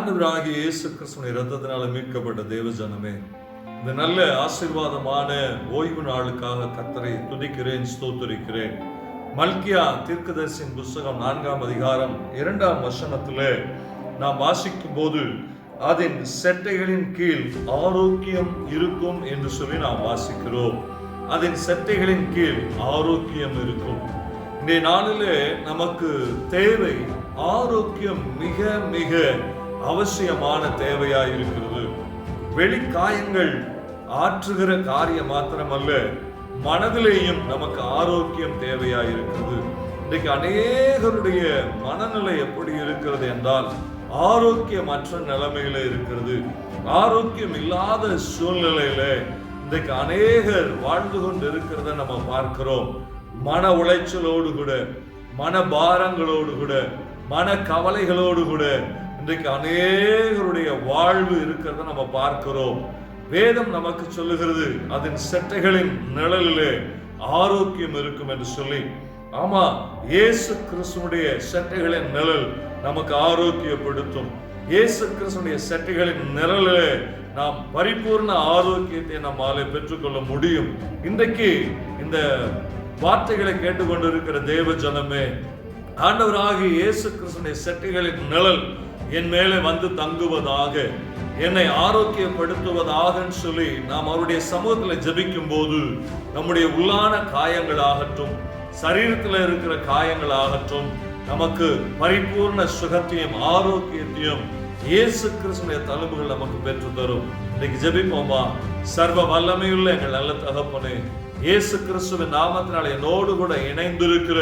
ஆண்டவராகிய இயேசு கிறிஸ்துவின் இரத்தத்தினால மீட்கப்பட்ட தேவ ஜனமே, இந்த நல்ல ஆசீர்வாதமான ஓய்வு நாளுக்காக கர்த்தரை துதிக்கிறேன், ஸ்தோத்திரிக்கிறேன். மல்கியா தீர்க்கதரிசியின் புஸ்தகம் 4ஆம் அதிகாரம் 2ஆம் வசனத்திலே நாம் வாசிக்கும் போது அதன் செட்டைகளின் கீழ் ஆரோக்கியம் இருக்கும் என்று சொல்லி நாம் வாசிக்கிறோம். அதன் செட்டைகளின் கீழ் ஆரோக்கியம் இருக்கும். இன்றைய நாளிலே நமக்கு தேவை ஆரோக்கியம், மிக மிக அவசியமான தேவையாய் இருக்கிறது. வெளிக்காயங்கள் ஆற்றுகிற காரியம் மாத்திரமல்ல, மனதிலேயும் நமக்கு ஆரோக்கியம் தேவையாய் இருக்கிறது. இன்றைக்கு அநேகருடைய மனநிலை எப்படி இருக்கிறது என்றால், ஆரோக்கியமற்ற நிலைமையில இருக்கிறது. ஆரோக்கியம் இல்லாத சூழ்நிலையில இன்றைக்கு அநேகர் வாழ்ந்து கொண்டு இருக்கிறத நம்ம பார்க்கிறோம். மன உளைச்சலோடு கூட, மன பாரங்களோடு கூட, மன கவலைகளோடு கூட இன்றைக்கு அநேகருடைய வாழ்வு இருக்கிறத நம்ம பார்க்கிறோம். வேதம் நமக்கு சொல்லுகிறது, அதன் செட்டைகளின் நிழலிலே ஆரோக்கியம் இருக்கும் என்று சொல்லி. ஆமா, இயேசு கிறிஸ்துவுடைய செட்டைகளின் நிழல் நமக்கு ஆரோக்கியப்படுத்தும். இயேசு கிறிஸ்துவுடைய செட்டைகளின் நிழலிலே நாம் பரிபூர்ண ஆரோக்கியத்தை நம்மாலே பெற்றுக்கொள்ள முடியும். இன்றைக்கு இந்த வார்த்தைகளை கேட்டுக்கொண்டிருக்கிற தேவ ஜனமே, ஆண்டவராகிய இயேசு கிறிஸ்துவின் செட்டைகளின் நிழல் என் மேலே வந்து தங்குவதாக, என்னை ஆரோக்கியப்படுத்துவதாக சொல்லி நாம் அவருடைய சமூகத்தில் ஜெபிக்கும் போது நம்முடைய உள்ளான காயங்களாகட்டும், சரீரத்தில் இருக்கிற காயங்களாகட்டும், நமக்கு பரிபூர்ண சுகத்தையும் ஆரோக்கியத்தையும் இயேசு கிறிஸ்துவின் தழும்புகள் நமக்கு பெற்று தரும். இன்னைக்கு ஜெபிப்போமா? சர்வ வல்லமையுள்ள எங்கள் நல்ல தகப்பனே, இயேசு கிறிஸ்துவின் நாமத்தினால் என்னோடு கூட இணைந்திருக்கிற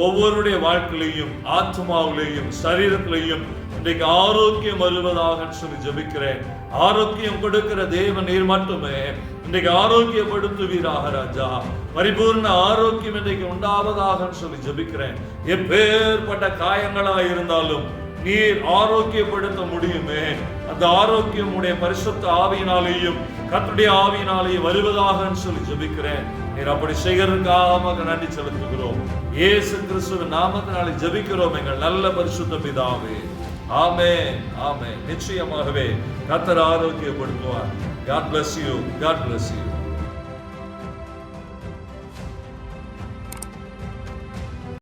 ஒவ்வொருடைய வாழ்க்கையிலையும், ஆத்மாவிலையும், சரீரத்திலையும் இன்றைக்கு ஆரோக்கியம் வருவதாக சொல்லி ஜெபிக்கிறேன். ஆரோக்கியம் கொடுக்கிற தேவன் நீர் மட்டுமே இன்றைக்கு ஆரோக்கியப்படுத்துவீராக ராஜா. பரிபூர்ண ஆரோக்கியம் இன்றைக்கு உண்டாவதாக சொல்லி ஜெபிக்கிறேன். எப்பேற்பட்ட காயங்களாக இருந்தாலும் நீர் ஆரோக்கியப்படுத்த முடியுமே. அந்த ஆரோக்கியம் உடைய பரிசுத்த ஆவியினாலேயும் கர்த்தருடைய ஆவியினாலேயும் வருவதாக சொல்லி ஜெபிக்கிறேன். நீர் அப்படி செய்கிறதுக்காக நன்றி செலுத்துகிறோம். இயேசு கிறிஸ்துவின் நாமத்தினாலே ஜெபிக்கிறோம் எங்கள் நல்ல பரிசுத்த பிதாவே. ஆமென், ஆமென். நிச்சயமாகவே கர்த்தர் ஆரோக்கியப்படுத்துவார். God bless you. God bless you.